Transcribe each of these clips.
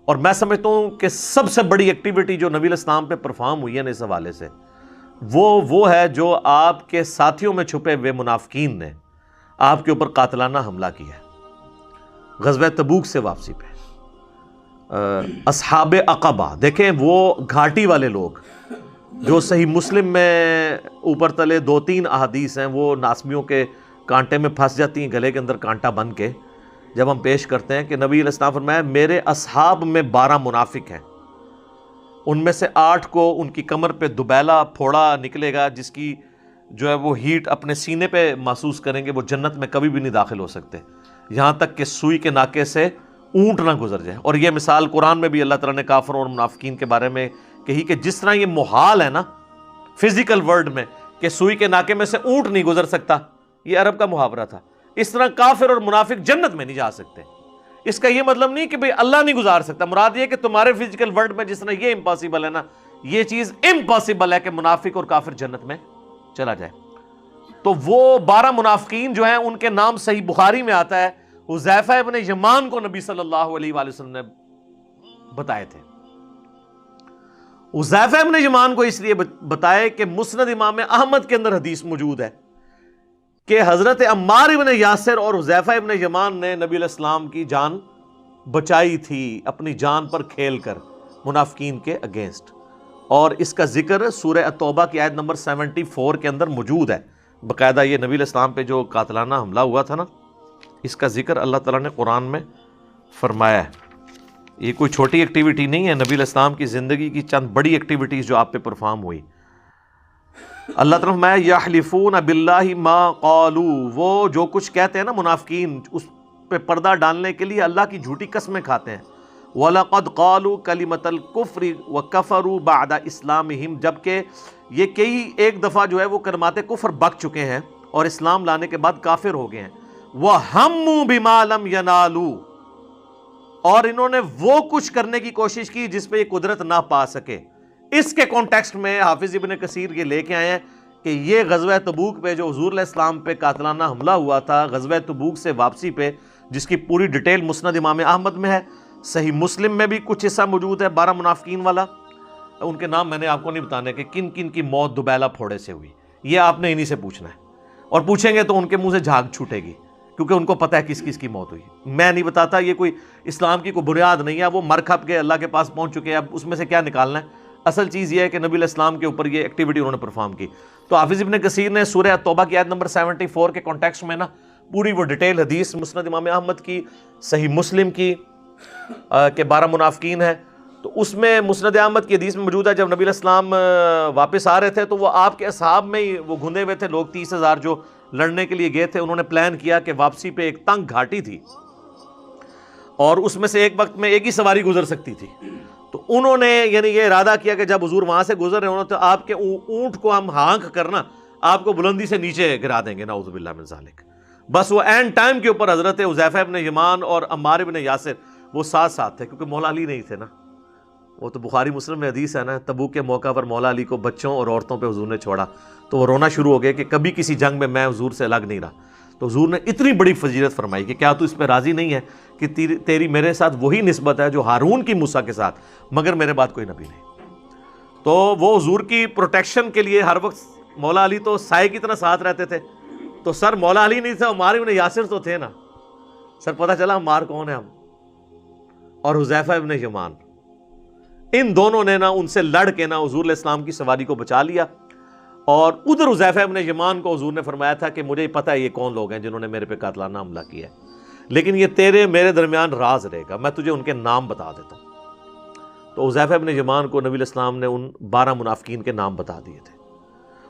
اور میں سمجھتا ہوں کہ سب سے بڑی ایکٹیویٹی جو نبی علیہ السلام پہ پرفارم ہوئی ہے نا اس حوالے سے وہ ہے جو آپ کے ساتھیوں میں چھپے ہوئے منافقین نے آپ کے اوپر قاتلانہ حملہ کیا ہے غزوہ تبوک سے واپسی پہ۔ اصحاب عقبہ دیکھیں، وہ گھاٹی والے لوگ جو صحیح مسلم میں اوپر تلے 2-3 احادیث ہیں، وہ ناسمیوں کے کانٹے میں پھنس جاتی ہیں، گلے کے اندر کانٹا بن کے، جب ہم پیش کرتے ہیں کہ نبی علیہ السلام فرمایا میرے اصحاب میں 12 منافق ہیں، ان میں سے 8 کو ان کی کمر پہ دبیلا پھوڑا نکلے گا جس کی جو ہے وہ ہیٹ اپنے سینے پہ محسوس کریں گے، وہ جنت میں کبھی بھی نہیں داخل ہو سکتے یہاں تک کہ سوئی کے ناکے سے اونٹ نہ گزر جائے۔ اور یہ مثال قرآن میں بھی اللہ تعالیٰ نے کافروں اور منافقین کے بارے میں کہی کہ جس طرح یہ محال ہے نا فزیکل ورلڈ میں کہ سوئی کے ناکے میں سے اونٹ نہیں گزر سکتا، یہ عرب کا محاورہ تھا، اس طرح کافر اور منافق جنت میں نہیں جا سکتے۔ اس کا یہ مطلب نہیں کہ بھئی اللہ نہیں گزار سکتا، مراد یہ کہ تمہارے فزیکل ورلڈ میں جس طرح یہ امپاسبل ہے نا، یہ چیز امپاسبل ہے کہ منافق اور کافر جنت میں چلا جائے۔ تو وہ 12 منافقین جو ہیں ان کے نام صحیح بخاری میں آتا ہے، حذیفہ ابن یمان کو نبی صلی اللہ علیہ وآلہ وسلم نے بتائے تھے۔ حذیفہ ابن یمان کو اس لیے بتائے کہ مسند امام احمد کے اندر حدیث موجود ہے کہ حضرت عمار ابن یاسر اور حذیفہ ابن یمان نے نبی علیہ السلام کی جان بچائی تھی اپنی جان پر کھیل کر منافقین کے اگینسٹ، اور اس کا ذکر سورہ التوبہ کی آیت نمبر 74 کے اندر موجود ہے۔ باقاعدہ یہ نبی علیہ السلام پہ جو قاتلانہ حملہ ہوا تھا نا، اس کا ذکر اللہ تعالیٰ نے قرآن میں فرمایا ہے۔ یہ کوئی چھوٹی ایکٹیویٹی نہیں ہے، نبی علیہ السلام کی زندگی کی چند بڑی ایکٹیویٹیز جو آپ پہ پرفارم ہوئی۔ اللہ تعالیٰ فرمایا یحلفون باللہ ما قالوا، وہ جو کچھ کہتے ہیں نا منافقین، اس پہ پردہ ڈالنے کے لیے اللہ کی جھوٹی قسمیں کھاتے ہیں۔ وَلَقَدْ قَالُوا كَلِمَةَ الْكُفْرِ وَكَفَرُوا بَعْدَ إِسْلَامِهِمْ، جبکہ یہ ایک دفعہ جو ہے وہ کلمات کفر بک چکے ہیں اور اسلام لانے کے بعد کافر ہو گئے ہیں۔ وَهَمُّوا بِمَا لَمْ يَنَالُوا، اور انہوں نے وہ کچھ کرنے کی کوشش کی جس پہ یہ قدرت نہ پا سکے۔ اس کے کانٹیکسٹ میں حافظ ابن کثیر یہ لے کے آئے ہیں کہ یہ غزوہ تبوک پہ جو حضور علیہ السلام پہ قاتلانہ حملہ ہوا تھا، غزوہ تبوک سے واپسی پہ، جس کی پوری ڈیٹیل مسند امام احمد میں ہے، صحیح مسلم میں بھی کچھ حصہ موجود ہے 12 منافقین والا۔ ان کے نام میں نے آپ کو نہیں بتانے کہ کن کن کی موت دبیلا پھوڑے سے ہوئی، یہ آپ نے انہی سے پوچھنا ہے، اور پوچھیں گے تو ان کے منہ سے جھاگ چھوٹے گی کیونکہ ان کو پتہ ہے کس کس کی موت ہوئی۔ میں نہیں بتاتا، یہ کوئی اسلام کی کوئی بنیاد نہیں ہے، وہ مر کھپ کے اللہ کے پاس پہنچ چکے ہیں، اب اس میں سے کیا نکالنا ہے۔ اصل چیز یہ ہے کہ نبی علیہ السلام کے اوپر یہ ایکٹیویٹی انہوں نے پرفارم کی۔ تو حافظ ابن کثیر نے سورہ توبہ کی آیت نمبر 74 کے کانٹیکسٹ میں نا پوری وہ ڈیٹیل حدیث مسند امام احمد کی، صحیح مسلم کی کہ 12 منافقین ہیں، تو اس میں مسند احمد کی حدیث میں موجود ہے جب نبی علیہ السلام واپس آ رہے تھے تو وہ آپ کے اصحاب میں ہی وہ گھندے ہوئے تھے لوگ، 30,000 جو لڑنے کے لیے گئے تھے۔ انہوں نے پلان کیا کہ واپسی پہ ایک تنگ گھاٹی تھی اور اس میں سے ایک وقت میں ایک ہی سواری گزر سکتی تھی، تو انہوں نے یعنی یہ ارادہ کیا کہ جب حضور وہاں سے گزر رہے ہوں تو آپ کے اونٹ کو ہم ہانک کرنا آپ کو بلندی سے نیچے گرا دیں گے، نعوذ باللہ من ذالک۔ بس وہ اینڈ ٹائم کے اوپر حضرت حذیفہ ابن یمان اور عمار ابن یاسر وہ ساتھ ساتھ تھے، کیونکہ مولا علی نہیں تھے نا، وہ تو بخاری مسلم میں حدیث ہے نا، تبوک کے موقع پر مولا علی کو بچوں اور عورتوں پہ حضور نے چھوڑا تو وہ رونا شروع ہو گئے کہ کبھی کسی جنگ میں میں حضور سے الگ نہیں رہا۔ تو حضور نے اتنی بڑی فضیلت فرمائی کہ کیا تو اس پہ راضی نہیں ہے کہ تیری میرے ساتھ وہی نسبت ہے جو ہارون کی موسیٰ کے ساتھ، مگر میرے بعد کوئی نبی نہیں۔ تو وہ حضور کی پروٹیکشن کے لیے ہر وقت مولا علی تو سائے کی طرح ساتھ رہتے تھے، تو سر مولا علی نہیں تھا، عمار ابن یاسر تو تھے نا، سر پتہ چلا عمار کون ہے ہم، اور حذیفہ ابن یمان، ان دونوں نے نا ان سے لڑ کے نا حضور علیہ السلام کی سواری کو بچا لیا۔ اور ادھر حذیفہ ابن یمان کو حضور نے فرمایا تھا کہ مجھے پتہ ہے یہ کون لوگ ہیں جنہوں نے میرے پہ قاتلانہ حملہ کیا ہے، لیکن یہ تیرے میرے درمیان راز رہے گا، میں تجھے ان کے نام بتا دیتا ہوں۔ تو حذیفہ ابن یمان کو نبی علیہ السلام نے ان 12 منافقین کے نام بتا دیے تھے،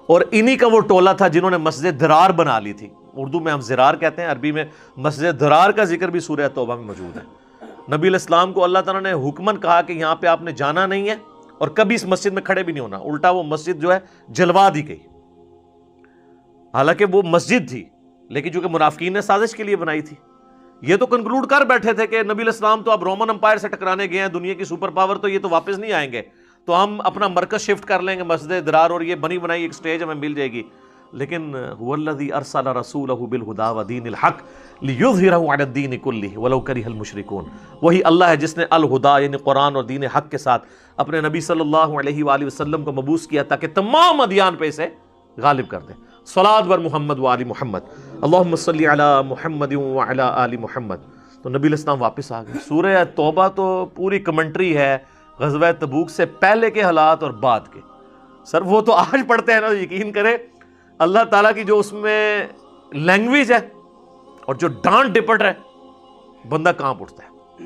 اور انہی کا وہ ٹولہ تھا جنہوں نے مسجد درار بنا لی تھی، اردو میں ہم زرار کہتے ہیں، عربی میں مسجد درار کا ذکر بھی سورہ توبہ میں موجود ہے۔ نبی علیہ السلام کو اللہ تعالیٰ نے حکمن کہا کہ یہاں پہ آپ نے جانا نہیں ہے اور کبھی اس مسجد میں کھڑے بھی نہیں ہونا، الٹا وہ مسجد جو ہے جلوا دی گئی، حالانکہ وہ مسجد تھی لیکن چونکہ منافقین نے سازش کے لیے بنائی تھی۔ یہ تو کنکلوڈ کر بیٹھے تھے کہ نبی علیہ السلام تو اب رومن امپائر سے ٹکرانے گئے ہیں، دنیا کی سپر پاور، تو یہ تو واپس نہیں آئیں گے، تو ہم اپنا مرکز شفٹ کر لیں گے مسجد درار، اور یہ بنی بنائی ایک سٹیج ہمیں مل جائے گی۔ لیکن هو الذی ارسل رسولہ بالہدی ودین الحق لیظہرہ علی الدین کلہ ولو کرہ المشرکون. وہی اللہ ہے جس نے الہدا یعنی قرآن اور دین حق کے ساتھ اپنے نبی صلی اللہ علیہ وآلہ وسلم کو مبعوث کیا تاکہ تمام ادیان پہ اسے غالب کر دیں. صلاۃ بر محمد و آل محمد، اللہم صلی علی محمد و علی آل محمد. تو نبی علیہ السلام واپس آ گئے. سورہ توبہ تو پوری کمنٹری ہے غزوہ تبوک سے پہلے کے حالات اور بعد کے. سر وہ تو آج پڑھتے ہیں نا، یقین کرے اللہ تعالیٰ کی جو اس میں لینگویج ہے اور جو ڈانٹ ڈپٹ ہے، بندہ کہاں اٹھتا ہے.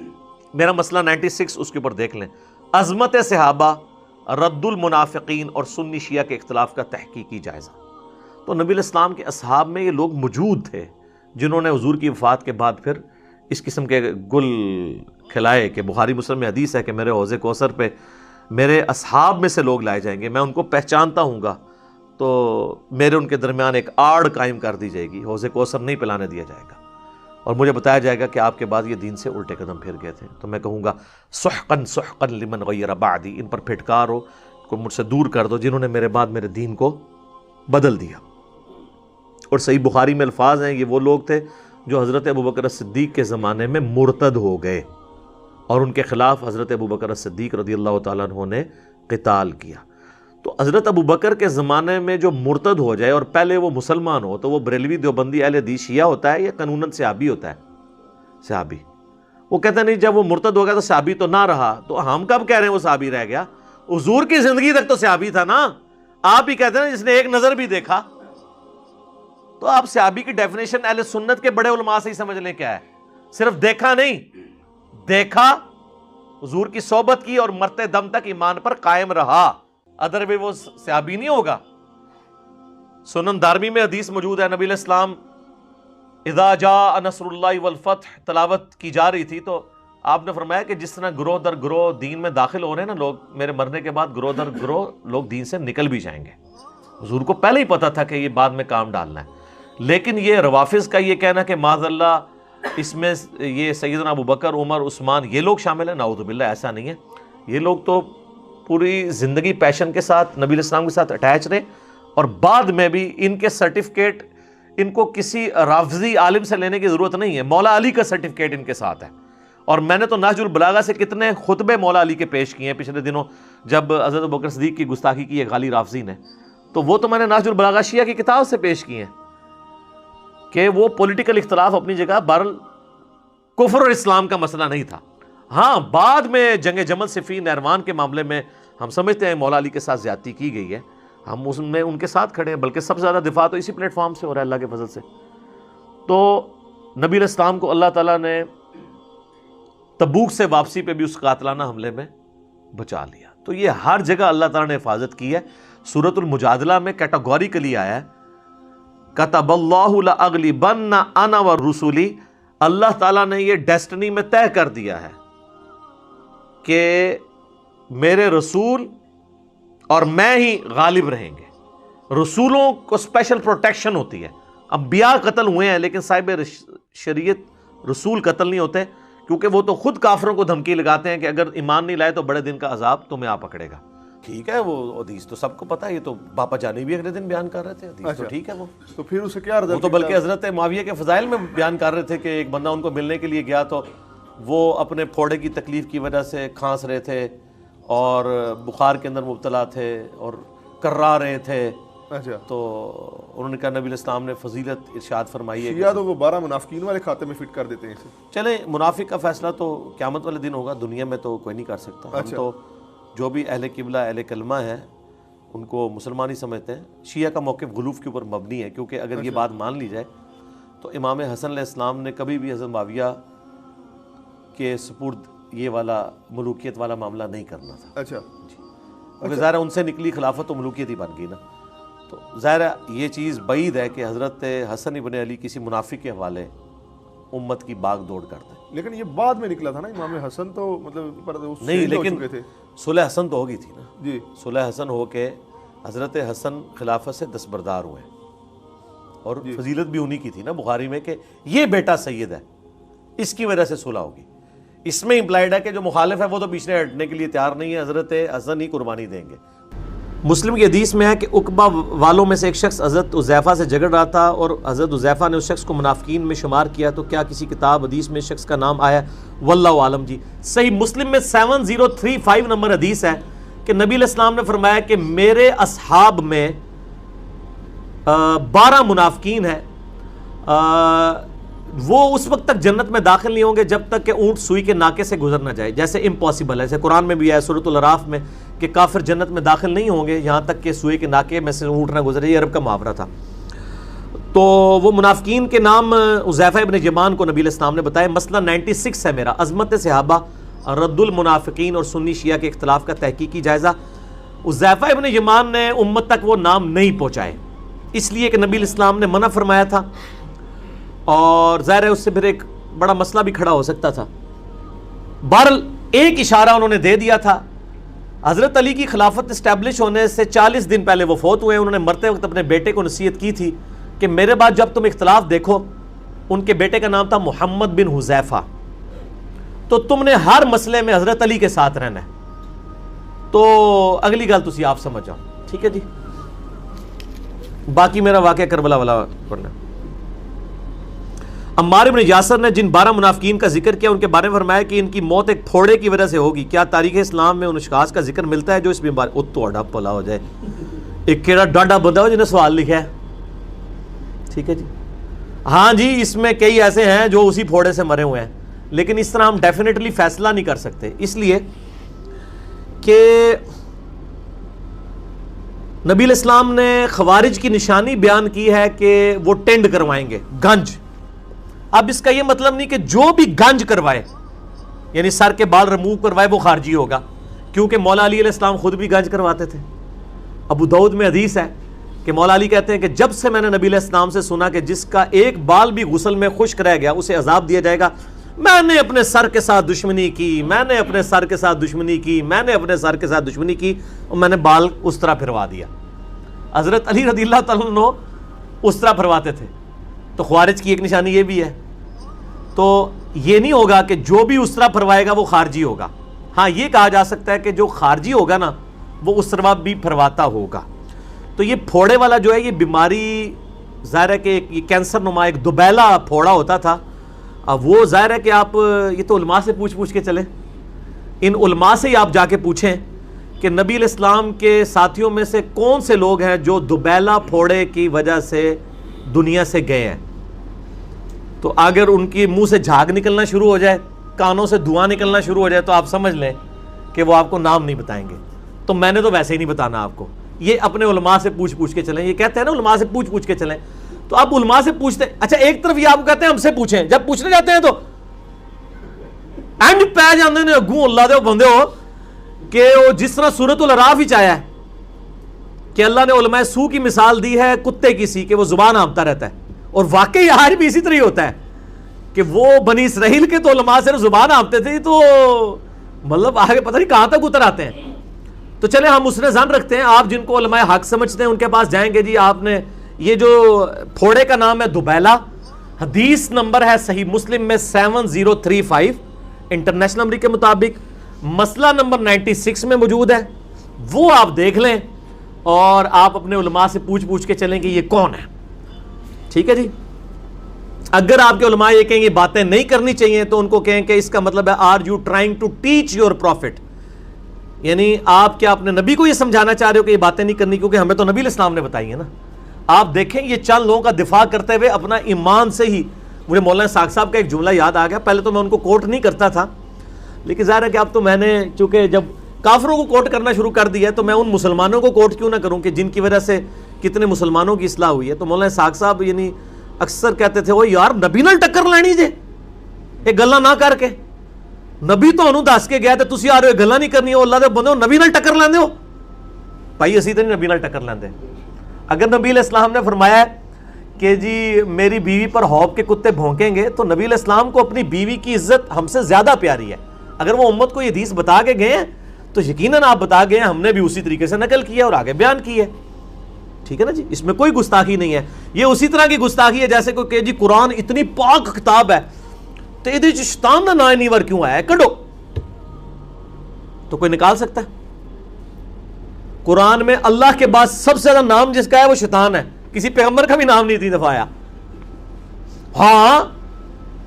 میرا مسئلہ 96 اس کے اوپر دیکھ لیں، عظمت صحابہ، رد المنافقین اور سنی شیعہ کے اختلاف کا تحقیقی جائزہ. تو نبی علیہ السلام کے اصحاب میں یہ لوگ موجود تھے جنہوں نے حضور کی وفات کے بعد پھر اس قسم کے گل کھلائے کہ بخاری مسلم میں حدیث ہے کہ میرے حوض کوثر پہ میرے اصحاب میں سے لوگ لائے جائیں گے، میں ان کو پہچانتا ہوں گا تو میرے ان کے درمیان ایک آڑ قائم کر دی جائے گی، حوض کوثر نہیں پلانے دیا جائے گا، اور مجھے بتایا جائے گا کہ آپ کے بعد یہ دین سے الٹے قدم پھر گئے تھے. تو میں کہوں گا سحقاً سحقاً لمن غیر بعدی، ان پر پھٹکار ہو، کو مجھ سے دور کر دو جنہوں نے میرے بعد میرے دین کو بدل دیا. اور صحیح بخاری میں الفاظ ہیں، یہ وہ لوگ تھے جو حضرت ابوبکر صدیق کے زمانے میں مرتد ہو گئے اور ان کے خلاف حضرت ابوبکر صدیق رضی اللہ تعالیٰ عنہ نے قتال کیا. تو حضرت ابوبکر کے زمانے میں جو مرتد ہو جائے اور پہلے وہ مسلمان ہو تو وہ بریلوی دیوبندی اہل حدیث شیعہ ہوتا ہے یا قانوناً صحابی ہوتا ہے؟ صحابی. وہ کہتے ہیں نہیں جب وہ مرتد ہو گیا تو صحابی تو نہ رہا. تو ہم کب کہہ رہے ہیں وہ صحابی رہ گیا؟ حضور کی زندگی تک تو صحابی تھا نا. آپ ہی کہتے ہیں جس نے ایک نظر بھی دیکھا. تو آپ صحابی کی ڈیفینیشن اہل سنت کے بڑے علماء سے ہی سمجھ لیں کیا ہے. صرف دیکھا نہیں، دیکھا، حضور کی صحبت کی اور مرتے دم تک ایمان پر قائم رہا، ادر بھی وہ صحابی نہیں ہوگا. سنن دارمی میں حدیث موجود ہے، نبی علیہ السلام اذا جاء نصر اللہ والفتح تلاوت کی جا رہی تھی تو آپ نے فرمایا کہ جس طرح گروہ در گروہ دین میں داخل ہو رہے ہیں نا لوگ، میرے مرنے کے بعد گروہ در گروہ لوگ دین سے نکل بھی جائیں گے. حضور کو پہلے ہی پتا تھا کہ یہ بعد میں کام ڈالنا ہے. لیکن یہ روافظ کا یہ کہنا کہ معاذ اللہ اس میں یہ سیدنا ابوبکر، عمر، عثمان یہ لوگ شامل ہیں، نعوذ باللہ ایسا نہیں ہے. یہ لوگ تو پوری زندگی پیشن کے ساتھ نبی علیہ السلام کے ساتھ اٹیچ رہے، اور بعد میں بھی ان کے سرٹیفکیٹ ان کو کسی رافضی عالم سے لینے کی ضرورت نہیں ہے. مولا علی کا سرٹیفکیٹ ان کے ساتھ ہے. اور میں نے تو نہج البلاغہ سے کتنے خطبے مولا علی کے پیش کیے ہیں پچھلے دنوں جب حضرت ابوبکر صدیق کی گستاخی کی ہے غالی رافضی نے، تو وہ تو میں نے نہج البلاغہ شیعہ کی کتاب سے پیش کیے ہیں کہ وہ پولیٹیکل اختلاف اپنی جگہ، بہرحال کفر اور اسلام کا مسئلہ نہیں تھا. ہاں بعد میں جنگ جمل صفین نہروان کے معاملے میں ہم سمجھتے ہیں مولا علی کے ساتھ زیادتی کی گئی ہے، ہم اس میں ان کے ساتھ کھڑے ہیں، بلکہ سب سے زیادہ دفاع تو اسی پلیٹ فارم سے ہو رہا ہے اللہ کے فضل سے. تو نبی علیہ السلام کو اللہ تعالیٰ نے تبوک سے واپسی پہ بھی اس قاتلانہ حملے میں بچا لیا. تو یہ ہر جگہ اللہ تعالیٰ نے حفاظت کی ہے. سورۃ المجادلہ میں کیٹاگوریکلی آیا ہے کتب اللہ لأغلبن انا ورسلی، اللہ تعالیٰ نے یہ ڈیسٹنی میں طے کر دیا ہے کہ میرے رسول اور میں ہی غالب رہیں گے. رسولوں کو اسپیشل پروٹیکشن ہوتی ہے. انبیاء قتل ہوئے ہیں لیکن صاحب شریعت رسول قتل نہیں ہوتے، کیونکہ وہ تو خود کافروں کو دھمکی لگاتے ہیں کہ اگر ایمان نہیں لائے تو بڑے دن کا عذاب تمہیں آ پکڑے گا. ٹھیک ہے، وہ حدیث تو سب کو پتہ ہے، یہ تو باپا جانی بھی اگلے دن بیان کر رہے تھے حدیث تو ٹھیک ہے. وہ تو پھر اسے کیا وہ تو بلکہ حضرت معاویہ کے فضائل میں بیان کر رہے تھے کہ ایک بندہ ان کو ملنے کے لیے گیا تو وہ اپنے پھوڑے کی تکلیف کی وجہ سے کھانس رہے تھے اور بخار کے اندر مبتلا تھے اور کرا رہے تھے. تو انہوں نے کہا نبی علیہ السلام نے فضیلت ارشاد فرمائی ہے. شیعہ تو وہ 12 منافقین والے کھاتے میں فٹ کر دیتے ہیں اسے. چلیں منافق کا فیصلہ تو قیامت والے دن ہوگا، دنیا میں تو کوئی نہیں کر سکتا. ہم تو جو بھی اہل قبلہ اہل کلمہ ہیں ان کو مسلمان ہی سمجھتے ہیں. شیعہ کا موقف غلوف کے اوپر مبنی ہے، کیونکہ اگر یہ بات مان لی جائے تو امام حسن علیہ السلام نے کبھی بھی حضرت معاویہ کے سپرد یہ والا ملوکیت والا معاملہ نہیں کرنا تھا. اچھا کیونکہ ظاہر ان سے نکلی خلافت تو ملوکیت ہی بن گئی نا. تو ظاہر یہ چیز بعید ہے کہ حضرت حسن ابن علی کسی منافق کے حوالے امت کی باغ دوڑ کرتے ہیں. لیکن یہ بعد میں نکلا تھا نا، امام حسن تو مطلب نہیں، لیکن صلح حسن تو ہوگی تھی نا. جی صلح حسن ہو کے حضرت حسن خلافت سے دستبردار ہوئے اور فضیلت بھی انہی کی تھی نا بخاری میں کہ یہ بیٹا سید ہے، اس کی وجہ سے صلح ہوگی. اس میں امپلائڈ ہے کہ جو مخالف ہے وہ تو پیچھے ہٹنے کے لیے تیار نہیں ہے، حضرت حسن ہی قربانی دیں گے. مسلم کی حدیث میں ہے کہ عقبہ والوں میں سے ایک شخص حضرت حذیفہ سے جھگڑ رہا تھا اور حضرت حذیفہ نے اس شخص کو منافقین میں شمار کیا، تو کیا کسی کتاب حدیث میں اس شخص کا نام آیا؟ واللہ عالم جی۔ صحیح مسلم میں 7035 نمبر حدیث ہے کہ نبی علیہ السلام نے فرمایا کہ میرے اصحاب میں 12 منافقین ہیں، وہ اس وقت تک جنت میں داخل نہیں ہوں گے جب تک کہ اونٹ سوئی کے ناکے سے گزر نہ جائے، جیسے امپاسبل ہے، جیسے قرآن میں بھی ہے سورۃ الاعراف میں کہ کافر جنت میں داخل نہیں ہوں گے یہاں تک کہ سوئی کے ناکے میں سے اونٹ نہ گزرے، یہ عرب کا محاورہ تھا۔ تو وہ منافقین کے نام حذیفہ ابن یمان کو نبی علیہ السلام نے بتایا۔ مسئلہ 96 ہے میرا، عظمت صحابہ، رد المنافقین اور سنی شیعہ کے اختلاف کا تحقیقی جائزہ۔ حذیفہ ابن یمان نے امت تک وہ نام نہیں پہنچائے، اس لیے کہ نبی علیہ السلام نے منع فرمایا تھا، اور ظاہر ہے اس سے پھر ایک بڑا مسئلہ بھی کھڑا ہو سکتا تھا۔ بہرحال ایک اشارہ انہوں نے دے دیا تھا۔ حضرت علی کی خلافت اسٹیبلش ہونے سے 40 دن پہلے وہ فوت ہوئے، انہوں نے مرتے وقت اپنے بیٹے کو نصیحت کی تھی کہ میرے بعد جب تم اختلاف دیکھو، ان کے بیٹے کا نام تھا محمد بن حذیفہ، تو تم نے ہر مسئلے میں حضرت علی کے ساتھ رہنا ہے۔ تو اگلی گل تسی آپ سمجھ جاؤ، ٹھیک ہے جی۔ باقی میرا واقعہ کربلا والا پڑھنا۔ عمار بن یاسر نے جن 12 منافقین کا ذکر کیا ان کے بارے میں فرمایا کہ ان کی موت ایک پھوڑے کی وجہ سے ہوگی۔ کیا تاریخ اسلام میں ان اشخاص کا ذکر ملتا ہے جو اس بیماری او توڑا پلا ہو جائے؟ ایک کیڑا ڈاڈا بندہ ہو جنہیں سوال لکھا ہے، ٹھیک ہے جی۔ ہاں جی، اس میں کئی ایسے ہیں جو اسی پھوڑے سے مرے ہوئے ہیں، لیکن اس طرح ہم ڈیفینیٹلی فیصلہ نہیں کر سکتے، اس لیے کہ نبی علیہ السلام نے خوارج کی نشانی بیان کی ہے کہ وہ ٹینڈ کروائیں گے، گنج۔ اب اس کا یہ مطلب نہیں کہ جو بھی گنج کروائے، یعنی سر کے بال ریموو کروائے، وہ خارجی ہوگا، کیونکہ مولا علی علیہ السلام خود بھی گنج کرواتے تھے۔ ابو داؤد میں حدیث ہے کہ مولا علی کہتے ہیں کہ جب سے میں نے نبی علیہ السلام سے سنا کہ جس کا ایک بال بھی غسل میں خشک رہ گیا اسے عذاب دیا جائے گا، میں نے اپنے سر کے ساتھ دشمنی کی، میں نے اپنے سر کے ساتھ دشمنی کی، میں نے اپنے سر کے ساتھ دشمنی کی، اور میں نے بال اس طرح پھروا دیا۔ حضرت علی رضی اللہ تعالیٰ عنہ اس طرح پھرواتے تھے۔ تو خوارج کی ایک نشانی یہ بھی ہے۔ تو یہ نہیں ہوگا کہ جو بھی اس طرح پھروائے گا وہ خارجی ہوگا۔ ہاں یہ کہا جا سکتا ہے کہ جو خارجی ہوگا نا وہ اس طرح بھی پھرواتا ہوگا۔ تو یہ پھوڑے والا جو ہے یہ بیماری ظاہر ہے کہ یہ کینسر نما ایک دوبیلا پھوڑا ہوتا تھا۔ اب وہ ظاہر ہے کہ آپ یہ تو علماء سے پوچھ کے چلیں، ان علماء سے ہی آپ جا کے پوچھیں کہ نبی علیہ السلام کے ساتھیوں میں سے کون سے لوگ ہیں جو دوبیلا پھوڑے کی وجہ سے دنیا سے گئے ہیں۔ تو اگر ان کی منہ سے جھاگ نکلنا شروع ہو جائے، کانوں سے دھواں نکلنا شروع ہو جائے، تو آپ سمجھ لیں کہ وہ آپ کو نام نہیں بتائیں گے۔ تو میں نے تو ویسے ہی نہیں بتانا آپ کو، یہ اپنے علماء سے پوچھ کے چلیں۔ یہ کہتے ہیں نا علماء سے پوچھ کے چلیں، تو آپ علماء سے پوچھتے ہیں۔ اچھا ایک طرف یہ آپ کو کہتے ہیں ہم سے پوچھیں، جب پوچھنے جاتے ہیں تو اینڈ پہ جاندے نے اگوں اللہ دے بندے ہو کہ وہ جس طرح سورۃ الاعراف ہی آیا ہے کہ اللہ نے علماء سو کی مثال دی ہے کتے کی سی کہ وہ زبان ہانپتا رہتا ہے، اور واقعی آج بھی اسی طرح ہی ہوتا ہے کہ وہ بنی اسرائیل کے تو علماء سے زبان ہانپتے تھے، تو مطلب آگے پتہ نہیں کہاں تک اتر آتے ہیں۔ تو چلیں ہم اس نے ظن رکھتے ہیں، آپ جن کو علماء حق سمجھتے ہیں ان کے پاس جائیں گے، جی آپ نے یہ جو پھوڑے کا نام ہے دوبیلا، حدیث نمبر ہے صحیح مسلم میں 7035 انٹرنیشنل نمبر کے مطابق، مسئلہ نمبر 96 میں موجود ہے، وہ آپ دیکھ لیں اور آپ اپنے علماء سے پوچھ کے چلیں کہ یہ کون ہے، ٹھیک ہے جی۔ اگر آپ کے علماء یہ کہیں یہ باتیں نہیں کرنی چاہیے تو ان کو کہیں کہ اس کا مطلب ہے are you trying to teach your profit, یعنی آپ کیا اپنے نبی کو یہ سمجھانا چاہ رہے ہو کہ یہ باتیں نہیں کرنی، کیونکہ ہمیں تو نبی علیہ السلام نے بتائی ہے نا۔ آپ دیکھیں یہ چند لوگوں کا دفاع کرتے ہوئے اپنا ایمان سے ہی، مجھے مولانا ساق صاحب کا ایک جملہ یاد آ گیا، پہلے تو میں ان کو کوٹ نہیں کرتا تھا، لیکن ظاہر ہے کہ اب تو میں نے چونکہ جب کافروں کو کوٹ کرنا شروع کر دیا تو میں ان مسلمانوں کو کوٹ کیوں نہ کروں کہ جن کی وجہ سے کتنے مسلمانوں کی اصلاح ہوئی ہے۔ تو مولانا ساق صاحب یعنی اکثر کہتے تھے وہ یار نبی نال ٹکر لینی جے یہ گلاں نہ کر کے، نبی تو انہوں دس کے گیا تو تسی آ رہے ہو گلاں نہیں کرنی، اللہ دے بندے ہو نبی نال ٹکر لیندے ہو۔ بھائی اسی تو نہیں نبی نال ٹکر لیندے۔ اگر نبی علیہ السلام نے فرمایا کہ جی میری بیوی پر حوب کے کتے بھونکیں گے، تو نبی علیہ السلام کو اپنی بیوی کی عزت ہم سے زیادہ پیاری ہے۔ اگر وہ امت کو یہ حدیث بتا کے گئے ہیں تو یقیناً آپ بتا گئے ہیں، ہم نے بھی اسی طریقے سے نقل کیا اور آگے بیان کی ہے، ٹھیک ہے نا جی۔ اس میں کوئی گستاخی نہیں ہے، یہ اسی طرح کی گستاخی ہے جیسے کوئی کہ جی قرآن اتنی پاک کتاب ہے تو یہ شیطان کا نا نیور کیوں آیا ہے، کڈو، تو کوئی نکال سکتا ہے؟ قرآن میں اللہ کے بعد سب سے زیادہ نام جس کا ہے وہ شیطان ہے، کسی پیغمبر کا بھی نام نہیں اتنی دفعہ آیا. ہاں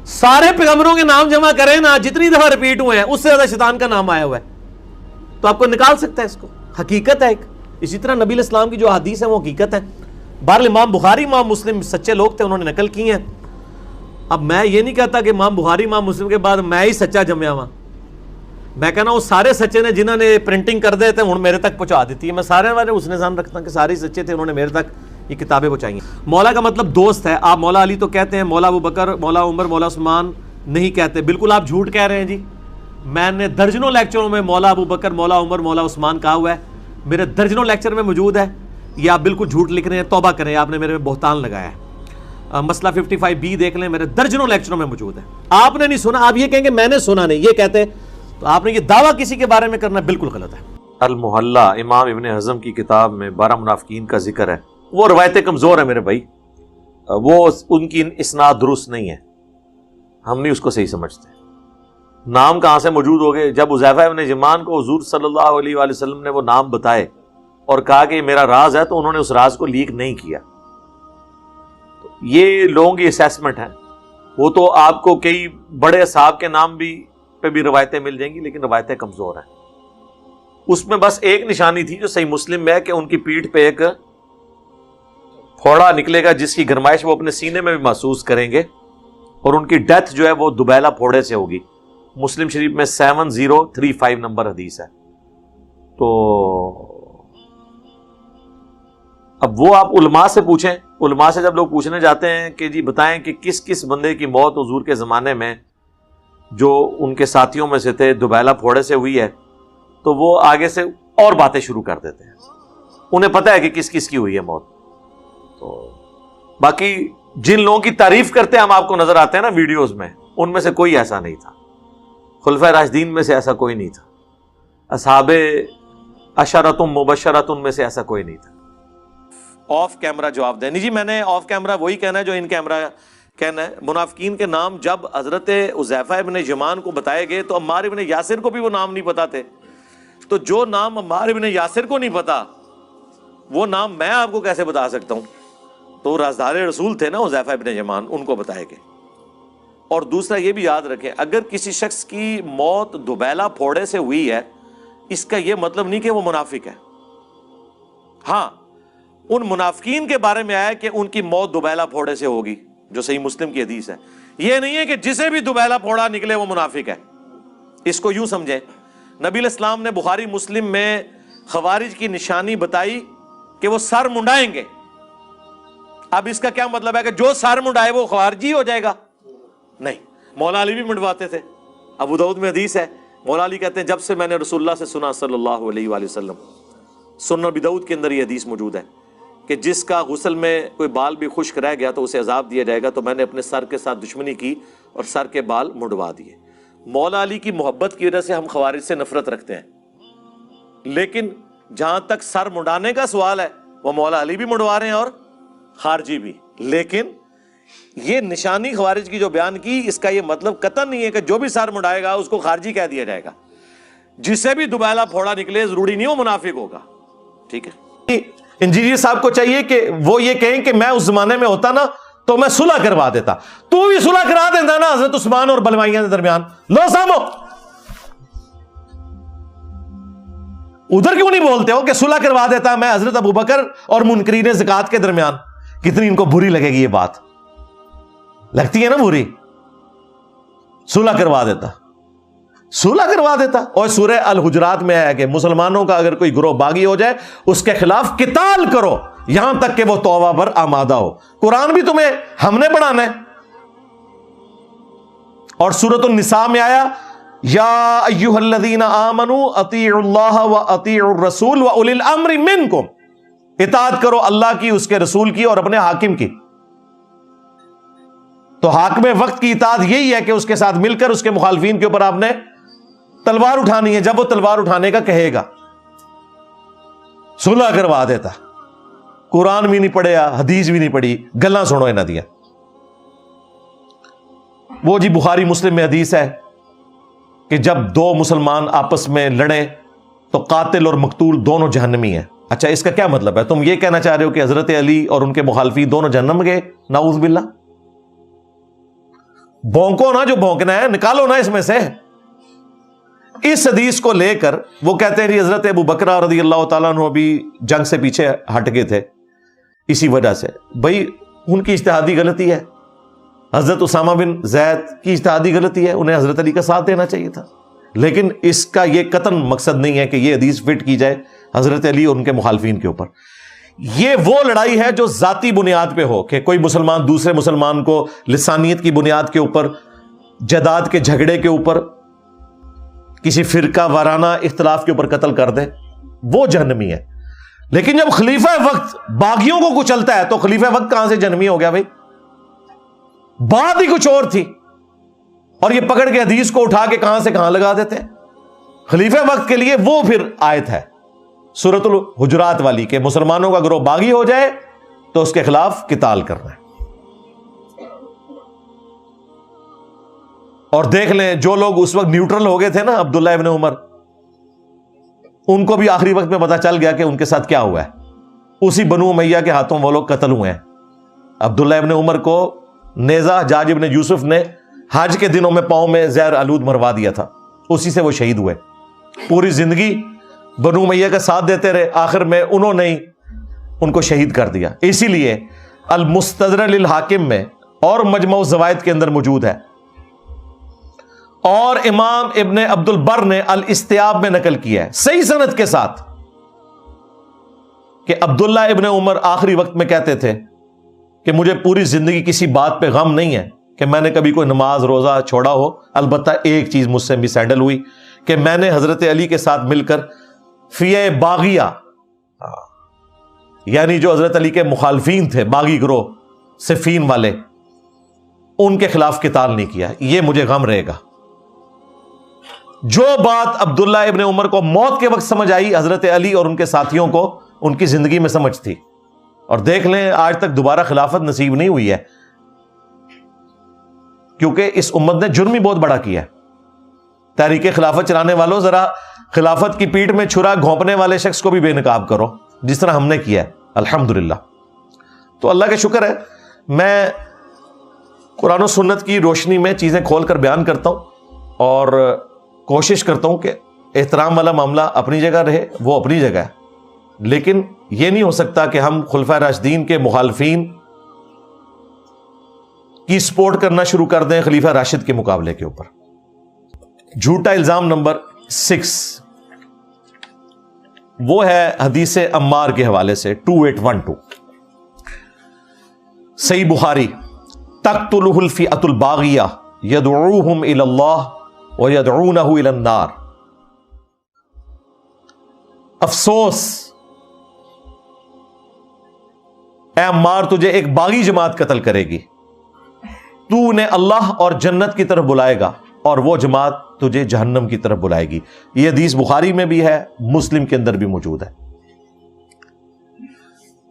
سارے پیغمبروں کے نام جمع کریں نا، جتنی دفعہ ریپیٹ ہوئے ہیں اس سے زیادہ شیطان کا نام آیا ہوا ہے. تو آپ کو نکال سکتا ہے اس کو، حقیقت ہے ایک. اسی طرح نبی علیہ السلام کی جو حدیث ہے وہ حقیقت ہے. بہرحال امام بخاری امام مسلم سچے لوگ تھے، انہوں نے نقل کی ہیں. اب میں یہ نہیں کہتا کہ امام بخاری امام مسلم کے بعد میں ہی سچا جمیا ہوا. میں کہنا وہ سارے سچے نے جنہوں نے پرنٹنگ کر دے تھے میرے تک پہنچا دیتی ہے. میں سارے والے اس نے ظن رکھتا ہوں کہ سارے سچے تھے، انہوں نے میرے تک یہ کتابیں پہنچائی ہیں. مولا کا مطلب دوست ہے. آپ مولا علی تو کہتے ہیں، مولا ابو بکر، مولا عمر، مولا عثمان نہیں کہتے. بالکل آپ جھوٹ کہہ رہے ہیں جی. میں نے درجنوں لیکچروں میں مولا ابو بکر، مولا عمر، مولا عثمان کہا ہوا ہے، میرے درجنوں لیکچر میں موجود ہے. یہ آپ بالکل جھوٹ لکھ رہے ہیں، توبہ کریں، آپ نے میرے میں بہتان لگایا ہے. مسئلہ 55B دیکھ لیں، میرے درجنوں لیکچروں میں موجود ہے. آپ نے نہیں سنا، آپ یہ کہیں گے میں نے سنا نہیں، یہ کہتے تو آپ نے یہ دعویٰ کسی کے بارے میں کرنا بالکل غلط ہے. المحلہ امام ابن حزم کی کتاب میں 12 منافقین کا ذکر ہے. وہ روایتیں کمزور ہیں میرے بھائی، وہ ان کی اسناد درست نہیں ہے، ہم نہیں اس کو صحیح سمجھتے. نام کہاں سے موجود ہو گئے؟ جب حذیفہ ابن یمان کو حضور صلی اللہ علیہ وآلہ وسلم نے وہ نام بتائے اور کہا کہ یہ میرا راز ہے، تو انہوں نے اس راز کو لیک نہیں کیا. تو یہ لوگوں کی اسیسمنٹ ہے. وہ تو آپ کو کئی بڑے اصحاب کے نام پہ بھی روایتیں مل جائیں گی، لیکن روایتیں کمزور ہیں. اس میں بس ایک نشانی تھی جو صحیح مسلم میں ہے کہ ان کی پیٹھ پہ ایک پھوڑا نکلے گا جس کی گرمائش وہ اپنے سینے میں بھی محسوس کریں گے، اور ان کی ڈیتھ جو ہے وہ دوبیلا پھوڑے سے ہوگی. مسلم شریف میں 7035 نمبر حدیث ہے. تو اب وہ آپ علماء سے پوچھیں. علماء سے جب لوگ پوچھنے جاتے ہیں کہ جی بتائیں کہ کس کس بندے کی موت حضور کے زمانے میں جو ان کے ساتھیوں میں سے تھے دوبیلا پھوڑے سے ہوئی ہے، تو وہ آگے سے اور باتیں شروع کر دیتے ہیں. انہیں پتہ ہے کہ کس کس کی ہوئی ہے موت. تو باقی جن لوگوں کی تعریف کرتے ہیں ہم آپ کو نظر آتے ہیں نا ویڈیوز میں، ان میں سے کوئی ایسا نہیں تھا. خلفائے راشدین میں سے ایسا کوئی نہیں تھا. اصحاب عشرۃ مبشرۃ میں سے ایسا کوئی نہیں تھا. آف کیمرہ جواب دیں. نہیں جی میں نے آف کیمرہ وہی کہنا ہے جو ان کیمرہ کہنا ہے. منافقین کے نام جب حضرت حذیفہ ابن یمان کو بتائے گئے تو عمار ابن یاسر کو بھی وہ نام نہیں پتا تھے. تو جو نام عمار ابن یاسر کو نہیں پتا وہ نام میں آپ کو کیسے بتا سکتا ہوں؟ تو رازدار رسول تھے نا حذیفہ ابن یمان، ان کو بتائے گئے. اور دوسرا یہ بھی یاد رکھیں، اگر کسی شخص کی موت دوبیلا پھوڑے سے ہوئی ہے، اس کا یہ مطلب نہیں کہ وہ منافق ہے. ہاں ان منافقین کے بارے میں آیا کہ ان کی موت دوبیلا پھوڑے سے ہوگی، جو صحیح مسلم کی حدیث ہے. یہ نہیں ہے کہ جسے بھی دوبیلا پھوڑا نکلے وہ منافق ہے. اس کو یوں سمجھیں، نبی علیہ السلام نے بخاری مسلم میں خوارج کی نشانی بتائی کہ وہ سر منڈائیں گے. اب اس کا کیا مطلب ہے کہ جو سر منڈائے وہ خوارجی ہو جائے گا؟ نہیں. مولا علی بھی منڈواتے تھے. ابو داؤد میں حدیث ہے، مولا علی کہتے ہیں جب سے میں نے رسول اللہ سے سنا صلی اللہ علیہ وآلہ وسلم. سنن ابی داؤد کے اندر یہ حدیث موجود ہے کہ جس کا غسل میں کوئی بال بھی خشک رہ گیا تو اسے عذاب دیا جائے گا. تو میں نے اپنے سر کے ساتھ دشمنی کی اور سر کے بال منڈوا دیے. مولا علی کی محبت کی وجہ سے ہم خوارج سے نفرت رکھتے ہیں، لیکن جہاں تک سر منڈانے کا سوال ہے وہ مولا علی بھی منڈوا رہے ہیں اور خارجی بھی. لیکن یہ نشانی خوارج کی جو بیان کی، اس کا یہ مطلب قطعا نہیں ہے کہ جو بھی سر منڈائے گا اس کو خارجی کہہ دیا جائے گا. جسے بھی دوبیلا پھوڑا نکلے ضروری نہیں وہ منافق ہوگا. ٹھیک ہے. انجینئر صاحب کو چاہیے کہ وہ یہ کہیں کہ میں اس زمانے میں ہوتا نا تو میں صلح کروا دیتا. تو بھی صلح کرا دیتا نا حضرت عثمان اور بلوائیاں کے درمیان. لو سامو ادھر کیوں نہیں بولتے ہو کہ صلح کروا دیتا میں حضرت ابو بکر اور منکرین زکات کے درمیان؟ کتنی ان کو بری لگے گی یہ بات. لگتی ہے نا بری. صلح کروا دیتا، صلح کروا دیتا. اور سورہ الحجرات میں ہے کہ مسلمانوں کا اگر کوئی گروہ باغی ہو جائے اس کے خلاف قتال کرو یہاں تک کہ وہ توبہ پر آمادہ ہو. قرآن بھی تمہیں ہم نے پڑھانا ہے. اور سورۃ النساء میں آیا یا ایھا الذین آمنوا اطیعوا اللہ واطیعوا الرسول واولی الامر منکم. اطاعت کرو اللہ کی، اس کے رسول کی اور اپنے حاکم کی. تو حاکم وقت کی اطاعت یہی ہے کہ اس کے ساتھ مل کر اس کے مخالفین کے اوپر آپ نے تلوار اٹھانی ہے جب وہ تلوار اٹھانے کا کہے گا. صلح کروا دیتا. قرآن بھی نہیں پڑھیا، حدیث بھی نہیں پڑھی، گلاں سنو انہاں دیاں. وہ جی بخاری مسلم میں حدیث ہے کہ جب دو مسلمان آپس میں لڑیں تو قاتل اور مقتول دونوں جہنمی ہیں. اچھا اس کا کیا مطلب ہے؟ تم یہ کہنا چاہ رہے ہو کہ حضرت علی اور ان کے مخالفین دونوں جہنم گئے؟ نعوذ باللہ. بھونکو نا جو بھونکنا ہے، نکالو نا اس میں سے. اس حدیث کو لے کر وہ کہتے ہیں کہ حضرت ابو بکر رضی اللہ تعالیٰ عنہ بھی جنگ سے پیچھے ہٹ گئے تھے اسی وجہ سے. بھائی ان کی اجتہادی غلطی ہے. حضرت اسامہ بن زید کی اجتہادی غلطی ہے، انہیں حضرت علی کا ساتھ دینا چاہیے تھا. لیکن اس کا یہ قطعاً مقصد نہیں ہے کہ یہ حدیث فٹ کی جائے حضرت علی اور ان کے مخالفین کے اوپر. یہ وہ لڑائی ہے جو ذاتی بنیاد پہ ہو، کہ کوئی مسلمان دوسرے مسلمان کو لسانیت کی بنیاد کے اوپر، جائیداد کے جھگڑے کے اوپر، کسی فرقہ وارانہ اختلاف کے اوپر قتل کر دے، وہ جہنمی ہے. لیکن جب خلیفہ وقت باغیوں کو کچلتا ہے تو خلیفہ وقت کہاں سے جہنمی ہو گیا بھائی؟ بات ہی کچھ اور تھی، اور یہ پکڑ کے حدیث کو اٹھا کے کہاں سے کہاں لگا دیتے ہیں. خلیفہ وقت کے لیے وہ پھر آیت ہے سورۃ الحجرات والی، کہ مسلمانوں کا گروہ باغی ہو جائے تو اس کے خلاف قتال کرنا ہے. اور دیکھ لیں جو لوگ اس وقت نیوٹرل ہو گئے تھے نا، عبداللہ ابن عمر، ان کو بھی آخری وقت میں پتا چل گیا کہ ان کے ساتھ کیا ہوا ہے. اسی بنو امیہ کے ہاتھوں وہ لوگ قتل ہوئے ہیں. عبداللہ ابن عمر کو نیزہ حجاج ابن یوسف نے حج کے دنوں میں پاؤں میں زہر آلود مروا دیا تھا، اسی سے وہ شہید ہوئے. پوری زندگی بنو امیہ کا ساتھ دیتے رہے، آخر میں انہوں نے ان کو شہید کر دیا. اسی لیے المستدرک للحاکم میں اور مجمع الزوائد کے اندر موجود ہے، اور امام ابن عبد البر نے الاستیاب میں نقل کیا ہے صحیح سند کے ساتھ کہ عبداللہ ابن عمر آخری وقت میں کہتے تھے کہ مجھے پوری زندگی کسی بات پہ غم نہیں ہے کہ میں نے کبھی کوئی نماز روزہ چھوڑا ہو. البتہ ایک چیز مجھ سے مس ہینڈل ہوئی کہ میں نے حضرت علی کے ساتھ مل کر فیہ باغیہ، یعنی جو حضرت علی کے مخالفین تھے، باغی گروہ صفین والے، ان کے خلاف قتال نہیں کیا. یہ مجھے غم رہے گا. جو بات عبداللہ ابن عمر کو موت کے وقت سمجھ آئی، حضرت علی اور ان کے ساتھیوں کو ان کی زندگی میں سمجھ تھی. اور دیکھ لیں آج تک دوبارہ خلافت نصیب نہیں ہوئی ہے، کیونکہ اس امت نے جرم ہی بہت بڑا کیا ہے. تحریک خلافت چلانے والوں، ذرا خلافت کی پیٹھ میں چھرا گھونپنے والے شخص کو بھی بے نقاب کرو، جس طرح ہم نے کیا ہے الحمدللہ. تو اللہ کا شکر ہے، میں قرآن و سنت کی روشنی میں چیزیں کھول کر بیان کرتا ہوں، اور کوشش کرتا ہوں کہ احترام والا معاملہ اپنی جگہ رہے، وہ اپنی جگہ ہے. لیکن یہ نہیں ہو سکتا کہ ہم خلفائے راشدین کے مخالفین کی سپورٹ کرنا شروع کر دیں خلیفہ راشد کے مقابلے کے اوپر. جھوٹا الزام نمبر 6 وہ ہے حدیث عمار کے حوالے سے 2812، صحیح بخاری، تقتلہ الفئۃ الباغیہ یدعوہم الی اللہ ویدعونہ الی النار. افسوس اے عمار، تجھے ایک باغی جماعت قتل کرے گی، تو انہیں اللہ اور جنت کی طرف بلائے گا، اور وہ جماعت تجھے جہنم کی طرف بلائے گی. یہ حدیث بخاری میں بھی ہے، مسلم کے اندر بھی موجود ہے.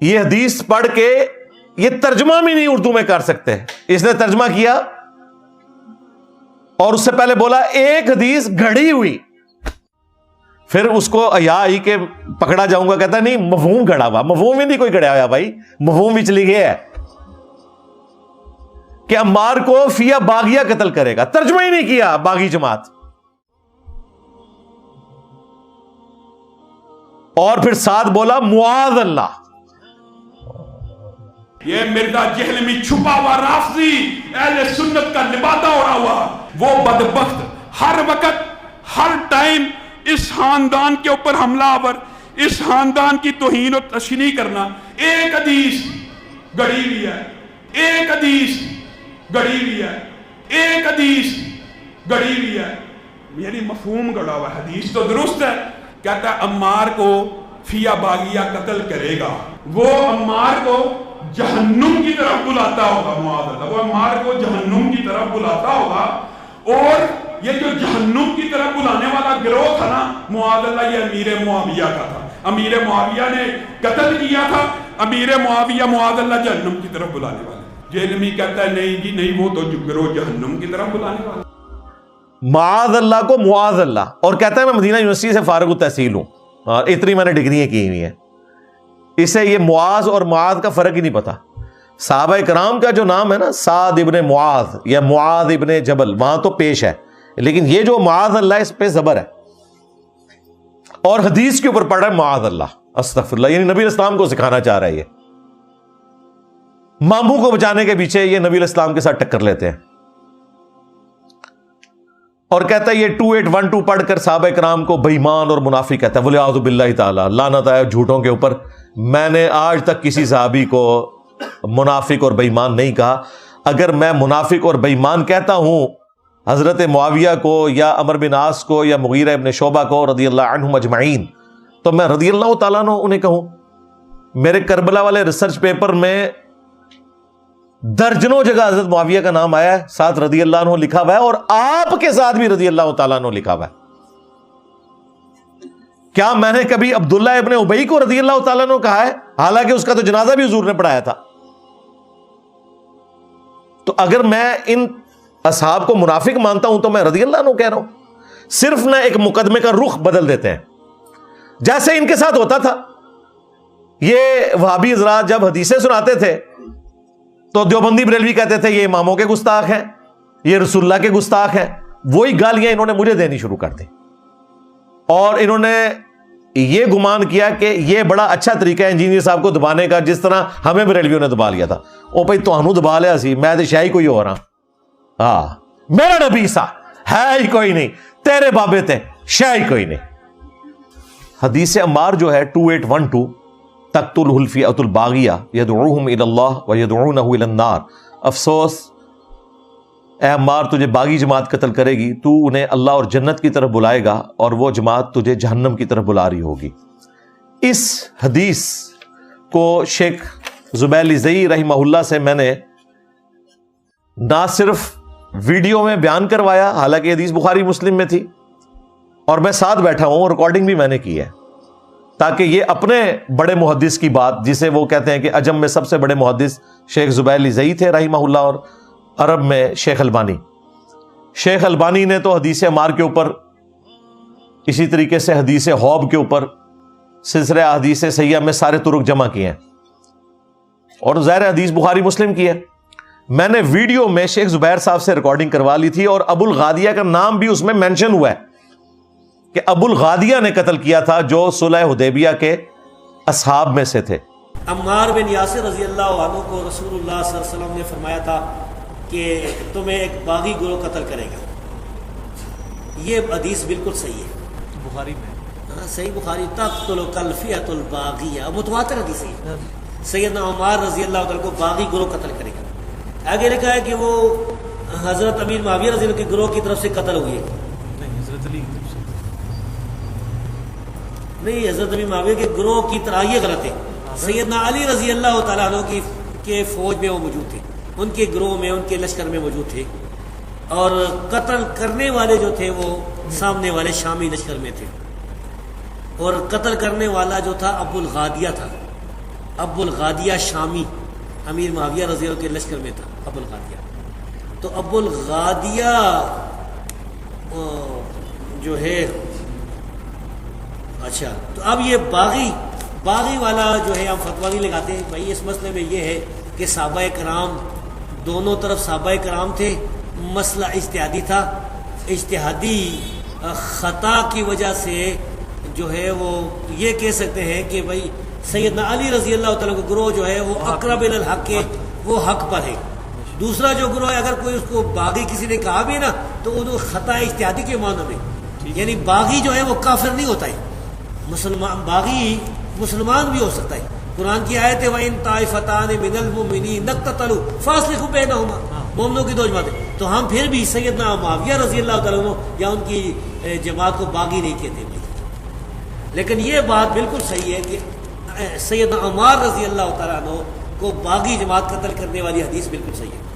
یہ حدیث پڑھ کے یہ ترجمہ بھی نہیں اردو میں کر سکتے. اس نے ترجمہ کیا اور اس سے پہلے بولا ایک حدیث گھڑی ہوئی، پھر اس کو حیا آئی کہ پکڑا جاؤں گا، کہتا نہیں مفہوم گھڑا ہوا. مفہوم ہی نہیں کوئی گھڑا ہوا بھائی، مفہوم بھی چلی گیا ہے کہ عمار کو فیہ باغیہ قتل کرے گا، ترجمہ ہی نہیں کیا باغی جماعت. اور پھر ساتھ بولا معاذ اللہ. یہ مرزا جہلمی چھپا ہوا رافضی اہل سنت کا لبادہ اڑا ہوا، وہ بدبخت ہر وقت ہر ٹائم اس خاندان کے اوپر حملہ آور، اس خاندان کی توہین و تشنیع کرنا. ایک حدیث گڑی ہوئی ہے، ایک حدیث گڑی ہوئی ہے، ایک حدیث گڑی ہوئی ہے، یعنی مفہوم گڑا ہوا. حدیث تو درست ہے، کہتا ہے عمار کو فیہ باغیہ قتل کرے گا، وہ عمار کو جہنم کی طرف بلاتا ہوگا. معاذ اللہ، وہ عمار کو جہنم کی طرف بلاتا ہوگا. اور یہ جو جہنم کی طرف بلانے والا گروہ تھا نا، معاذ اللہ، یہ امیر معاویہ کا تھا. امیر معاویہ نے قتل کیا تھا. امیر معاویہ معاذ اللہ جہنم کی طرف بلانے والا. جہلمی کہتا ہے نہیں جی نہیں، وہ تو گروہ جہنم کی طرف بلانے والا. معاذ اللہ کو معاذ اللہ، اور کہتا ہے میں مدینہ یونیورسٹی سے فارغ التحصیل ہوں اور اتنی میں نے ڈگریاں کی ہوئی ہیں. اسے یہ معاذ اور معاذ کا فرق ہی نہیں پتا. صحابہ کرام کا جو نام ہے نا سعد ابن معاذ یا معاذ ابن جبل، وہاں تو پیش ہے، لیکن یہ جو معاذ اللہ اس پہ زبر ہے، اور حدیث کے اوپر پڑھ رہا ہے معاذ اللہ، استغفر اللہ، یعنی نبی اسلام کو سکھانا چاہ رہا ہے. یہ ماموں کو بچانے کے پیچھے یہ نبی اسلام کے ساتھ ٹکر لیتے ہیں، اور کہتا ہے یہ 2812 پڑھ کر صحابہ کرام کو بے ایمان اور منافق کہتا ہے. وَلِعَاذُ بِاللَّهِ تعالیٰ، لعنت آئے جھوٹوں کے اوپر. میں نے آج تک کسی صحابی کو منافق اور بے ایمان نہیں کہا. اگر میں منافق اور بے ایمان کہتا ہوں حضرت معاویہ کو یا عمرو بن عاص کو یا مغیرہ ابن شعبہ کو رضی اللہ عنہم اجمعین، تو میں رضی اللہ تعالیٰ عنہ انہیں کہوں. میرے کربلا والے ریسرچ پیپر میں درجنوں جگہ حضرت معاویہ کا نام آیا ہے، ساتھ رضی اللہ عنہ لکھا ہوا ہے، اور آپ کے ساتھ بھی رضی اللہ تعالیٰ عنہ لکھا ہوا ہے. کیا میں نے کبھی عبداللہ ابن ابی کو رضی اللہ تعالیٰ عنہ کہا ہے؟ حالانکہ اس کا تو جنازہ بھی حضور نے پڑھایا تھا. تو اگر میں ان اصحاب کو منافق مانتا ہوں تو میں رضی اللہ عنہ کہہ رہا ہوں. صرف نہ ایک مقدمے کا رخ بدل دیتے ہیں، جیسے ان کے ساتھ ہوتا تھا. یہ وہابی حضرات جب حدیثیں سناتے تھے تو دیوبندی بریلوی کہتے تھے یہ اماموں کے گستاخ ہیں، یہ رسول اللہ کے گستاخ ہیں. وہی گالیاں انہوں نے مجھے دینی شروع کر دی، اور انہوں نے یہ گمان کیا کہ یہ بڑا اچھا طریقہ ہے انجینئر صاحب کو دبانے کا، جس طرح ہمیں بریلویوں نے دبا لیا تھا. او بھائی تو دبا لیا سی، میں تو شاہی کوئی ہو رہا. ہاں میرا نبی سا ہے ہی کوئی نہیں، تیرے بابے تھے شاہی کوئی نہیں. حدیث عمار جو ہے 2812 تقتلہ الفئۃ الباغیہ یدعوہم الی اللہ ویدعونہ الی النار. افسوس اے عمار، تجھے باغی جماعت قتل کرے گی، تو انہیں اللہ اور جنت کی طرف بلائے گا اور وہ جماعت تجھے جہنم کی طرف بلا رہی ہوگی. اس حدیث کو شیخ زبیر زئی رحمہ اللہ سے میں نے نہ صرف ویڈیو میں بیان کروایا، حالانکہ حدیث بخاری مسلم میں تھی، اور میں ساتھ بیٹھا ہوں، ریکارڈنگ بھی میں نے کی ہے، تاکہ یہ اپنے بڑے محدث کی بات، جسے وہ کہتے ہیں کہ عجم میں سب سے بڑے محدث شیخ زبیر زئی تھے رحمہ اللہ، اور عرب میں شیخ البانی. شیخ البانی نے تو حدیث عمار کے اوپر، اسی طریقے سے حدیث حوب کے اوپر سلسلہ حدیث صحیحہ میں سارے طرق جمع کیے ہیں، اور ظاہر حدیث بخاری مسلم کی ہے. میں نے ویڈیو میں شیخ زبیر صاحب سے ریکارڈنگ کروا لی تھی، اور ابو الغادیہ کا نام بھی اس میں مینشن ہوا ہے کہ ابو الغادیہ نے قتل کیا تھا، جو صلح حدیبیہ کے اصحاب میں سے تھے. عمار بن یاسر رضی اللہ عنہ کو رسول اللہ صلی اللہ علیہ وسلم نے فرمایا تھا کہ تمہیں ایک باغی گروہ قتل کرے گا. یہ حدیث بالکل صحیح ہے، بخاری میں صحیح بخاری. تقتل الفئۃ الباغیہ، متواتر حدیث ہے. سیدنا عمار رضی اللہ عنہ کو باغی گروہ قتل کرے گا. آگے لکھا ہے کہ وہ حضرت امیر معاویہ رضی اللہ کے گروہ کی طرف سے قتل ہوئی ہے. حضرت علی کی طرف سے نہیں، حضرت امیر معاویہ کے گروہ کی طرح، یہ غلط ہے. سیدنا علی رضی اللہ تعالیٰ عنہ کے فوج میں وہ موجود تھے، ان کے گروہ میں، ان کے لشکر میں موجود تھے، اور قتل کرنے والے جو تھے وہ سامنے والے شامی لشکر میں تھے. اور قتل کرنے والا جو تھا ابو الغادیہ تھا. ابو الغادیہ شامی امیر معاویہ رضی اللہ کے لشکر میں تھا ابو الغادیہ. تو ابو الغادیہ جو ہے، اچھا، تو اب یہ باغی والا جو ہے ہم فتویٰ نہیں لگاتے ہیں بھائی. اس مسئلے میں یہ ہے کہ صحابہ کرام دونوں طرف صحابہ کرام تھے، مسئلہ اجتہادی تھا. اجتہادی خطا کی وجہ سے جو ہے وہ یہ کہہ سکتے ہیں کہ بھائی سیدنا علی رضی اللہ تعالیٰ کا گروہ جو ہے وہ اقرب الی الحق ہے، وہ حق پر ہے. دوسرا جو گروہ ہے، اگر کوئی اس کو باغی کسی نے کہا بھی نا تو وہ خطا اجتہادی کے معنی میں، یعنی باغی جو ہے وہ کافر نہیں ہوتا ہے. باغی مسلمان بھی ہو سکتا ہے. قرآن کی آیت ہے وَإِن طَائِفَتَانِ مِنَ الْمُؤْمِنِينَ اقْتَتَلُوا فَأَصْلِحُوا بَيْنَهُمَا. مومنوں کی دو جماعتیں. تو ہم پھر بھی سیدنا معاویہ رضی اللہ تعالیٰ عنہ یا ان کی جماعت کو باغی نہیں کہتے بھائی. لیکن یہ بات بالکل صحیح ہے کہ سیدنا عمار رضی اللہ تعالیٰ عنہ کو باغی جماعت قتل کرنے والی حدیث بالکل صحیح ہے.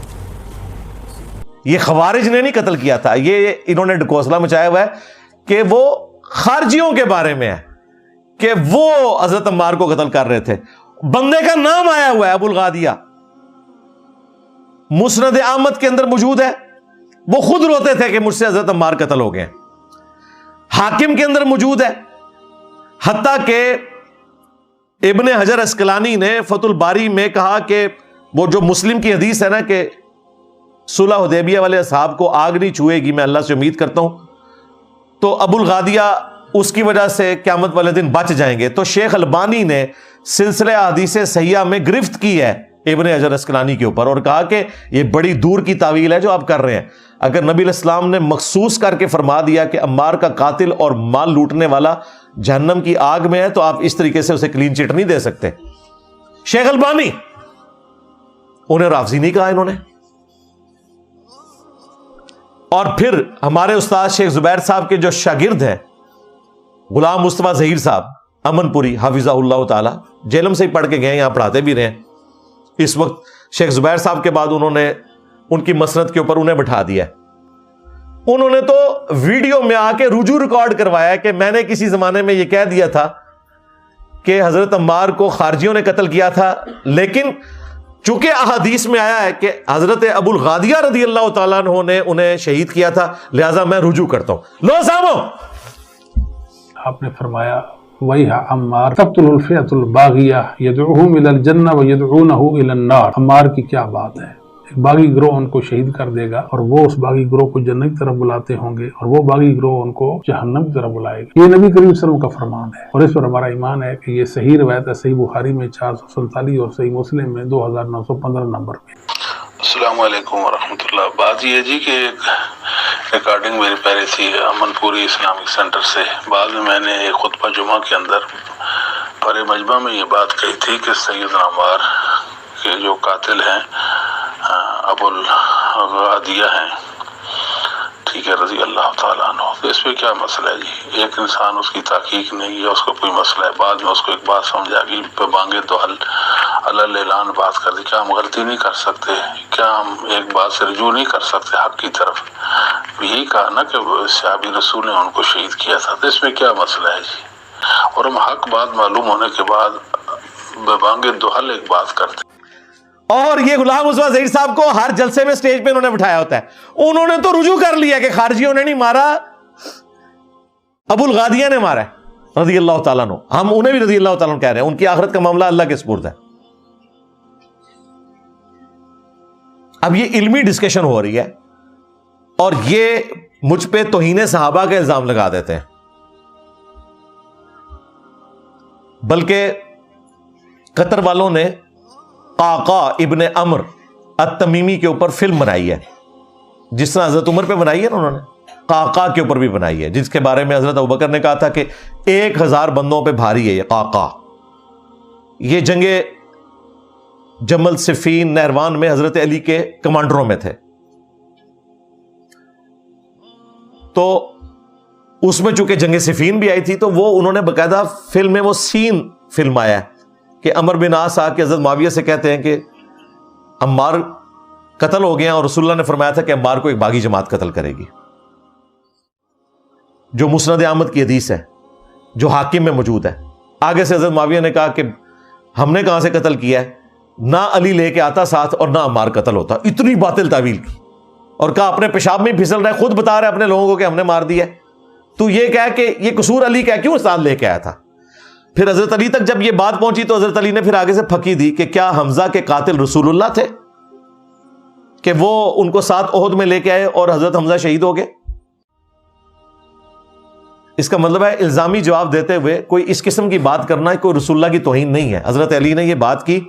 یہ خوارج نے نہیں قتل کیا تھا، یہ انہوں نے ڈکوسلا مچایا ہوا ہے کہ وہ خارجیوں کے بارے میں ہے کہ وہ حضرت عمار کو قتل کر رہے تھے. بندے کا نام آیا ہوا ہے ابو الغادیہ، مسند احمد کے اندر موجود ہے. وہ خود روتے تھے کہ مجھ سے حضرت عمار قتل ہو گئے. حاکم کے اندر موجود ہے، حتیٰ کہ ابن حجر اسقلانی نے فتح الباری میں کہا کہ وہ جو مسلم کی حدیث ہے نا کہ صلح حدیبیہ والے اصحاب کو آگ نہیں چھوئے گی، میں اللہ سے امید کرتا ہوں، تو ابو الغادیہ اس کی وجہ سے قیامت والے دن بچ جائیں گے. تو شیخ البانی نے سلسلہ احادیث صحیحہ میں گرفت کی ہے ابن حجر اسقلانی کے اوپر اور کہا کہ یہ بڑی دور کی تعویل ہے جو آپ کر رہے ہیں. اگر نبی علیہ السلام نے مخصوص کر کے فرما دیا کہ عمار کا قاتل اور مال لوٹنے والا جہنم کی آگ میں ہے تو آپ اس طریقے سے اسے کلین چٹ نہیں دے سکتے. شیخ البانی، انہیں رافضی نہیں کہا انہوں نے. اور پھر ہمارے استاد شیخ زبیر صاحب کے جو شاگرد ہیں غلام مصطفیٰ ظہیر صاحب امن پوری حافظہ اللہ تعالی، جیلم سے ہی پڑھ کے گئے، یہاں پڑھاتے بھی رہے. اس وقت شیخ زبیر صاحب کے بعد انہوں نے ان کی مسند کے اوپر انہیں بٹھا دیا. انہوں نے تو ویڈیو میں آ کے رجوع ریکارڈ کروایا کہ میں نے کسی زمانے میں یہ کہہ دیا تھا کہ حضرت عمار کو خارجیوں نے قتل کیا تھا، لیکن چونکہ احادیث میں آیا ہے کہ حضرت ابو الغادیہ رضی اللہ تعالیٰ عنہ نے انہیں شہید کیا تھا، لہذا میں رجوع کرتا ہوں. لو سامو، آپ نے فرمایا وَيْحَ عَمَّارَ تَقْتُلُ الْفِئَةُ الْبَاغِيَةَ يَدْعُوهُمْ إِلَى الْجَنَّةِ وَيَدْعُونَهُ إِلَى النَّارِ. عمار کی کیا بات ہے، ایک باغی گروہ ان کو شہید کر دے گا اور وہ اس باغی گروہ کو جنت کی طرف بلاتے ہوں گے اور وہ باغی گروہ ان کو جہنم کی طرف بلائے گا. یہ نبی کریم صلی اللہ علیہ وسلم کا فرمان ہے اور اس پر ہمارا ایمان ہے کہ یہ صحیح روایت ہے، صحیح بخاری میں 447 اور صحیح مسلم میں 2915 نمبر پہ. السلام علیکم ورحمۃ اللہ. بات یہ جی کہ ایک ریکارڈنگ میری پہلے تھی امن پوری اسلامک سینٹر سے. بعد میں نے ایک خطبہ جمعہ کے اندر بڑے مجمع میں یہ بات کہی تھی کہ سیدنا عمار کے جو قاتل ہیں ابو الغادیہ ہیں، ٹھیک ہے، رضی اللہ تعالیٰ عنہ. تو اس پہ کیا مسئلہ ہے جی؟ ایک انسان اس کی تحقیق نہیں ہے، اس کو کوئی مسئلہ ہے، بعد میں اس کو ایک بات سمجھ آ گئی، پہ مانگے تو حل اللہ اعلان بات کر دی. کیا ہم غلطی نہیں کر سکتے؟ کیا ہم ایک بات سے رجوع نہیں کر سکتے حق کی طرف؟ یہی کہا نا کہ صحابی رسول نے ان کو شہید کیا تھا، تو اس میں کیا مسئلہ ہے جی؟ اور ہم حق بات معلوم ہونے کے بعد بے مانگے دو حل ایک بات کرتے. اور یہ غلام مصطفیٰ ظہیر صاحب کو ہر جلسے میں سٹیج پہ انہوں نے بٹھایا ہوتا ہے. انہوں نے تو رجوع کر لیا کہ خارجیوں نے نہیں مارا، ابو الغادیہ نے مارا ہے رضی اللہ تعالیٰ عنہ. ہم انہیں بھی رضی اللہ تعالیٰ عنہ کہہ رہے ہیں، ان کی آخرت کا معاملہ اللہ کے سپرد ہے. اب یہ علمی ڈسکشن ہو رہی ہے اور یہ مجھ پہ توہین صحابہ کا الزام لگا دیتے ہیں، بلکہ قطر والوں نے قعقاع ابن عمر التمیمی کے اوپر فلم بنائی ہے، جس طرح حضرت عمر پہ بنائی ہے نا، انہوں نے قعقاع کے اوپر بھی بنائی ہے، جس کے بارے میں حضرت ابوبکر نے کہا تھا کہ 1000 بندوں پہ بھاری ہے یہ قعقاع. یہ جنگ جمل صفین نہروان میں حضرت علی کے کمانڈروں میں تھے. تو اس میں چونکہ جنگ صفین بھی آئی تھی تو وہ انہوں نے باقاعدہ فلم میں وہ سین فلم آیا ہے کہ عمر بن عاص آ کے حضرت معاویہ سے کہتے ہیں کہ عمار قتل ہو گیا اور رسول اللہ نے فرمایا تھا کہ عمار کو ایک باغی جماعت قتل کرے گی، جو مسند احمد کی حدیث ہے، جو حاکم میں موجود ہے. آگے سے حضرت معاویہ نے کہا کہ ہم نے کہاں سے قتل کیا ہے، نہ علی لے کے آتا ساتھ اور نہ عمار قتل ہوتا. اتنی باطل تعویل کی اور کہا اپنے پیشاب میں پھسل رہا ہے، خود بتا رہا ہے اپنے لوگوں کو کہ ہم نے مار دیا ہے، تو یہ کہا کہ یہ قصور علی کا کیوں ساتھ لے کے آیا تھا. پھر حضرت علی تک جب یہ بات پہنچی تو حضرت علی نے پھر آگے سے پھکی دی کہ کیا حمزہ کے قاتل رسول اللہ تھے کہ وہ ان کو ساتھ احد میں لے کے آئے اور حضرت حمزہ شہید ہو گئے. اس کا مطلب ہے الزامی جواب دیتے ہوئے کوئی اس قسم کی بات کرنا کوئی رسول اللہ کی توہین نہیں ہے. حضرت علی نے یہ بات کی